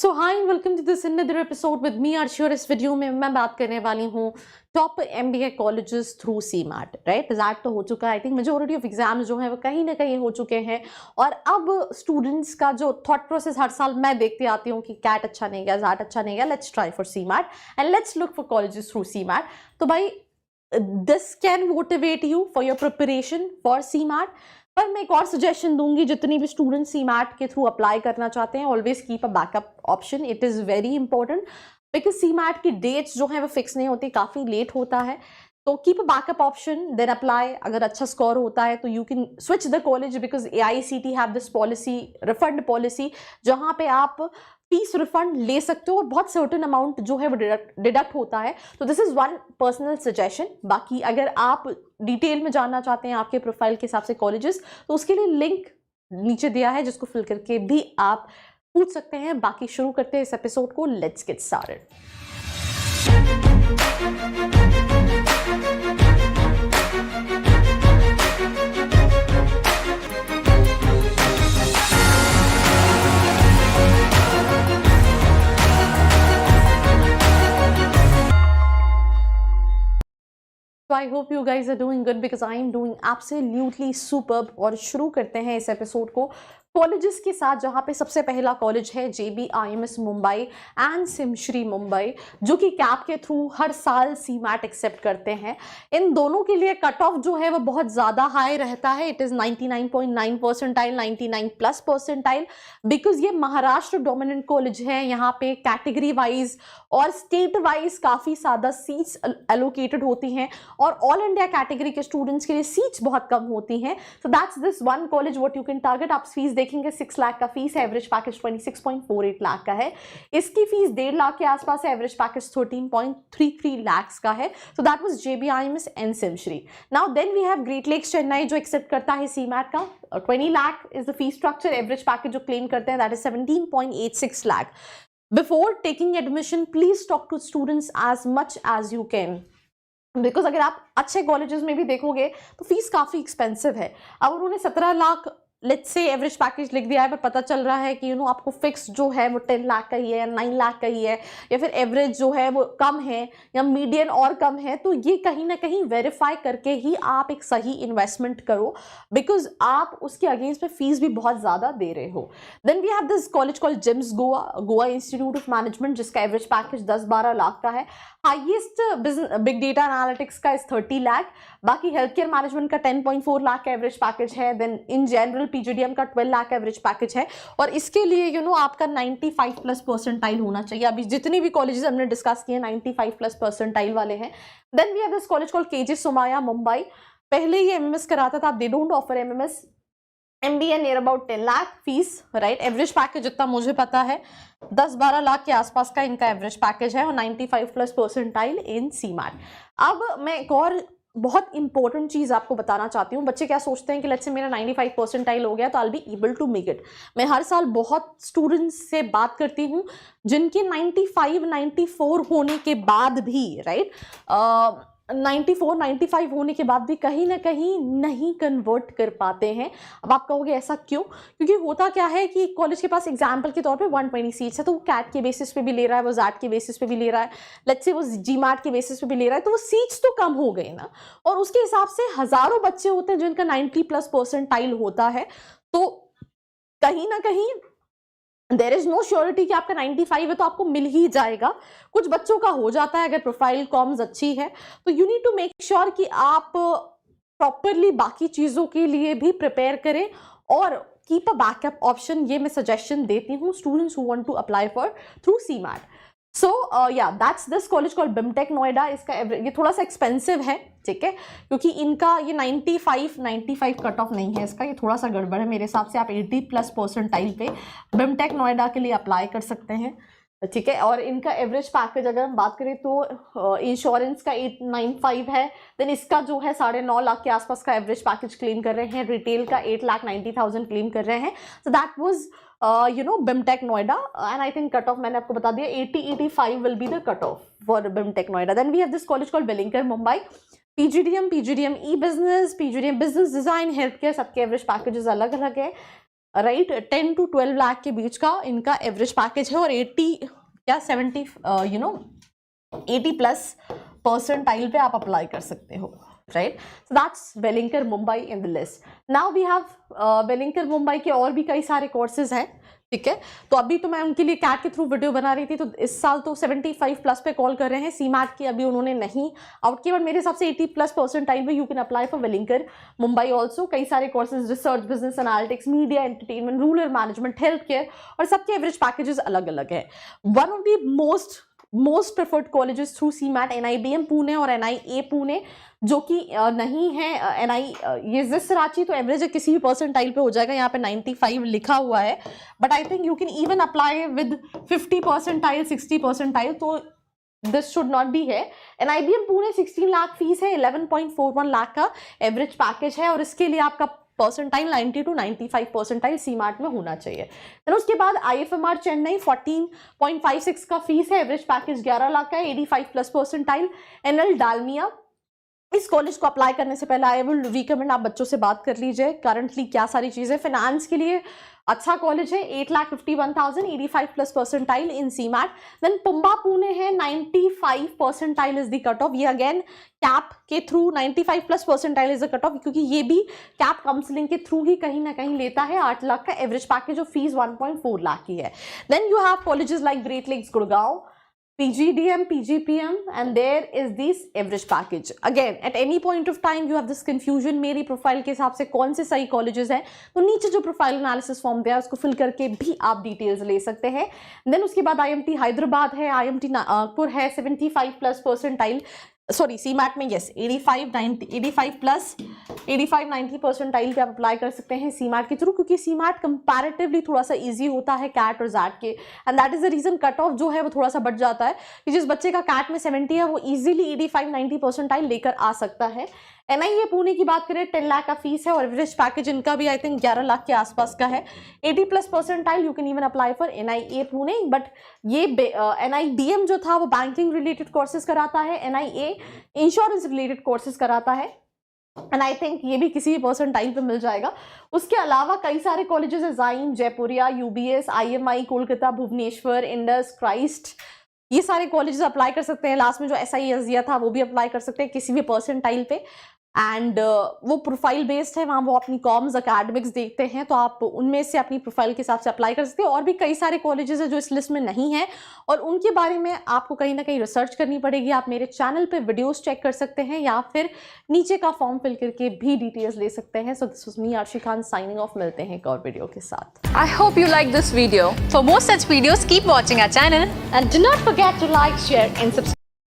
So hi welcome to this another episode with me Arshi. और इस video में मैं बात करने वाली हूँ top MBA colleges through CMAT. Right, result तो हो चुका है। I think majority of exam जो है वो कहीं ना कहीं हो चुके हैं। और अब स्टूडेंट्स का जो थॉट प्रोसेस हर साल मैं देखती आती हूँ कि कैट अच्छा नहीं गया, जैट अच्छा नहीं गया, let's try for CMAT and let's look for colleges through CMAT. तो भाई this can motivate you for your preparation for CMAT. पर मैं एक और सजेशन दूंगी, जितनी भी स्टूडेंट सीमैट के थ्रू अप्लाई करना चाहते हैं, always keep a backup option. It is very important because CMAT की डेट्स जो है वो फिक्स नहीं होती, काफ़ी लेट होता है। तो keep a backup option, then apply. अगर अच्छा स्कोर होता है तो you can switch the college because AICTE have this policy, refund policy, जहाँ पे आप फीस रिफंड ले सकते हो और बहुत सर्टेन अमाउंट जो है वो डिडक्ट होता है। तो this is one personal suggestion. बाकी अगर आप डिटेल में जानना चाहते हैं आपके प्रोफाइल के हिसाब से कॉलेजेस, तो उसके लिए लिंक नीचे दिया है जिसको फिल करके भी आप पूछ सकते हैं। बाकी शुरू करते हैं इस एपिसोड को। Let's get started. So I hope you guys are doing good because I am doing absolutely superb। और शुरू करते हैं इस एपिसोड को कॉलेजेस के साथ, जहाँ पे सबसे पहला कॉलेज है JBIMS मुंबई एंड सिमश्री मुंबई, जो कि कैप के थ्रू हर साल सीमैट एक्सेप्ट करते हैं। इन दोनों के लिए कट ऑफ जो है वो बहुत ज़्यादा हाई रहता है। It is 99.9 percentile, 99+ percentile, because ये महाराष्ट्र डोमिनेंट कॉलेज है। यहाँ पे कैटेगरी वाइज और स्टेट वाइज काफ़ी ज़्यादा सीट्स एलोकेटेड होती हैं और ऑल इंडिया कैटेगरी के स्टूडेंट्स के लिए सीट्स बहुत कम होती हैं। So that's this one college what you can target. आप फीस देखेंगे 6 लाख का फीस है, एवरेज पैकेज 26.48 लाख का है। इसकी फीस 1.5 लाख के आसपास है, एवरेज पैकेज 13.33 लाख का है। So that was JBIMS and SIMSREE. Now then we have Great Lakes Chennai जो एक्सेप्ट करता है सीमैट का। 20 lakh is the fees structure. Average package जो क्लेम करते हैं that is 17.86 lakh. Before taking admission please talk to students as much as you can, because अगर आप अच्छे कॉलेजेस में भी देखोगे तो फीस काफ़ी एक्सपेंसिव है। अब उन्होंने 17 lakh let's say average package लिख दिया है, पर पता चल रहा है कि आपको फिक्स जो है वो 10 लाख का ही है या 9 लाख का ही है, या फिर एवरेज जो है वो कम है या मीडियन और कम है। तो ये कहीं ना कहीं वेरीफाई करके ही आप एक सही इन्वेस्टमेंट करो, बिकॉज आप उसके अगेंस्ट में फीस भी बहुत ज़्यादा दे रहे हो। Then we have this college called GIMS Goa Institute of Management, जिसका एवरेज पैकेज 10-12 लाख का है। हाईएस्ट बिग डेटा एनालिटिक्स का इज 30 लाख। बाकी हेल्थ केयर मैनेजमेंट का 10.4 लाख का एवरेज पैकेज है। देन इन जनरल PGDM का 12 लाख एवरेज पैकेज है। और इसके लिए आपका 95+ परसेंटाइल होना चाहिए। अभी जितनी भी कॉलेजेस हमने डिस्कस किए 95+ परसेंटाइल वाले हैं। Then we have this college called KG Somaiya Mumbai. पहले ये MMS कराता था, they don't offer MMS। MBA near about 10 lakh fees, right. Average package जितना मुझे पता है 10-12 लाख के आसपास का इनका एवरेज पैकेज है और 95+ परसेंटाइल इन सीमैट। अब मैं एक और बहुत इंपॉर्टेंट चीज़ आपको बताना चाहती हूँ। बच्चे क्या सोचते हैं कि लेट्स से मेरा 95 परसेंटाइल हो गया तो I be able to make it. मैं हर साल बहुत स्टूडेंट्स से बात करती हूँ जिनके 95-94 होने के बाद भी, राइट, 94-95 होने के बाद भी कहीं ना कहीं नहीं कन्वर्ट कर पाते हैं। अब आप कहोगे ऐसा क्यों? क्योंकि होता क्या है कि कॉलेज के पास एग्जाम्पल के तौर पे 120 सीट्स है, तो वो कैट के बेसिस पे भी ले रहा है, वो जैट के बेसिस पे भी ले रहा है, लेट्स से वो GMAT के बेसिस पे भी ले रहा है, तो वो सीट्स तो कम हो गए ना। और उसके हिसाब से हज़ारों बच्चे होते हैं जिनका 90+ परसेंटाइल होता है। तो कहीं ना कहीं देर इज नो श्योरिटी कि आपका 95 है तो आपको मिल ही जाएगा। कुछ बच्चों का हो जाता है अगर प्रोफाइल कॉम्स अच्छी है। तो you need to make sure कि आप प्रॉपरली बाकी चीज़ों के लिए भी प्रिपेयर करें और कीप अ बैकअप ऑप्शन। ये मैं सजेशन देती हूँ students who want to apply for through CMAT. So yeah that's this college called BIMTech Noida. इसका ये थोड़ा सा एक्सपेंसिव है, ठीक है, क्योंकि इनका ये 95 कट ऑफ नहीं है इसका, ये थोड़ा सा गड़बड़ है मेरे हिसाब से। आप 80+ परसेंटाइल पे BIMTech नोएडा के लिए अप्लाई कर सकते हैं, ठीक है। और इनका एवरेज पैकेज अगर हम बात करें तो इंश्योरेंस का 895 है। देन इसका जो है 9.5 लाख के आसपास का एवरेज पैकेज क्लेम कर रहे हैं। रिटेल का 8,90,000 क्लेम कर रहे हैं। So that was BIMTech Noida and I think cut off मैंने आपको बता दिया 80-85 will be the cut off for BIMTech Noida. Then we have this college called Welingkar Mumbai. PGDM e business, PGDM business design, health care, सबके average packages अलग अलग है। Right 10 to 12 lakh के बीच का इनका एवरेज पैकेज है और 80 या 70 80+ % पे आप अप्लाई कर सकते हो, right. So that's Welingkar Mumbai in the list. Now we have Welingkar Mumbai के और भी कई सारे कोर्सेज हैं, ठीक है. तो अभी तो मैं उनके लिए कैट के थ्रू वीडियो बना रही थी, तो इस साल तो 75+ पे कॉल कर रहे हैं. सीमैट की अभी उन्होंने नहीं आउट किया, बट मेरे हिसाब से 80+% पे you can apply for Welingkar Mumbai also. कई सारे courses, research, business analytics, media entertainment, rural management, health care, और सबके एवरेज पैकेजेस अलग अलग है. One of the most preferred colleges through CMAT NIBM Pune और NIA पुणे, जो कि नहीं है ये जिस रांची, तो एवरेज किसी भी परसेंटाइल पे हो जाएगा. यहाँ पे 95 लिखा हुआ है, but I think you can even apply with 50%, 60%. तो दिस शुड नॉट बी है. NIBM पुणे 16 लाख फीस है, 11.41 लाख का एवरेज पैकेज है, और इसके लिए आपका परसेंटाइल 90 to 95% सीमैट में होना चाहिए. फिर उसके बाद IFMR चेन्नई 14.56 का फीस है, एवरेज पैकेज 11 लाख का है, 85+%. NL डालमिया, इस कॉलेज को अप्लाई करने से पहले आई विल रिकमेंड आप बच्चों से बात कर लीजिए करंटली क्या सारी चीज़ें. फाइनेंस के लिए अच्छा कॉलेज है, 8,51,000, 85+% इन सीमैट. देन पुंबा पुणे है, 95% इज द कट ऑफ. ये अगेन कैप के through 95+% is the cut off, क्योंकि ये भी कैप काउंसलिंग के थ्रू ही कहीं ना कहीं लेता है. 8 लाख का एवरेज पैकेज और फीस 1.4 लाख की है. Then you have colleges like Great Lakes Gurgaon, PGDM, PGPM, and there is this average package. Again, at any point of time you have this confusion, मेरी प्रोफाइल के हिसाब से कौन से सही कॉलेजेस हैं, तो नीचे जो प्रोफाइल एनालिसिस फॉर्म दिया है उसको फिल करके भी आप डिटेल्स ले सकते हैं. देन उसके बाद IMT हैदराबाद है, IMT नागपुर है, 75+%. सॉरी सीमैट में यस 85-90% पे आप अप्लाई कर सकते हैं सीमैट के थ्रू, क्योंकि सीमैट कंपैरेटिवली थोड़ा सा इजी होता है कैट और जैट के, and that is the reason cut off जो है वो थोड़ा सा बढ़ जाता है. कि जिस बच्चे का कैट में 70 है वो इजीली 85-90% लेकर आ सकता है. NIA पुणे की बात करें 10 लाख का फीस है, और एवरेज पैकेज इनका भी आई थिंक 11 लाख के आसपास का है. 80+% you can even apply for NIA Pune. But ये NIBM जो था वो बैंकिंग रिलेटेड कोर्सेज कराता है, NIA इंश्योरेंस रिलेटेड कोर्सेज कराता है, एंड आई थिंक ये भी किसी भी परसेंटाइल पे मिल जाएगा. उसके अलावा कई सारे कॉलेजेस है, Jain, Jaipuria, UBS, IMI, Kolkata, Bhubaneswar, Indus, Christ, ये सारे कॉलेजेस अप्लाई कर सकते हैं. लास्ट में जो SIS दिया था वो भी अप्लाई कर सकते हैं किसी भी परसेंटाइल पे, एंड वो प्रोफाइल बेस्ड है, वहाँ वो अपनी कॉम्स अकेडमिक्स देखते हैं, तो आप उनमें से अपनी प्रोफाइल के हिसाब से अप्लाई कर सकते हैं. और भी कई सारे कॉलेजेस हैं जो इस लिस्ट में नहीं है, और उनके बारे में आपको कहीं ना कहीं रिसर्च करनी पड़ेगी. आप मेरे चैनल पे वीडियोस चेक कर सकते हैं, या फिर नीचे का फॉर्म फिल करके भी डिटेल्स ले सकते हैं. So this was me Arshi Khan signing off. मिलते हैं एक और वीडियो के साथ. I hope you like this video. For more such videos, keep watching our channel And do not forget to like, share and subscribe.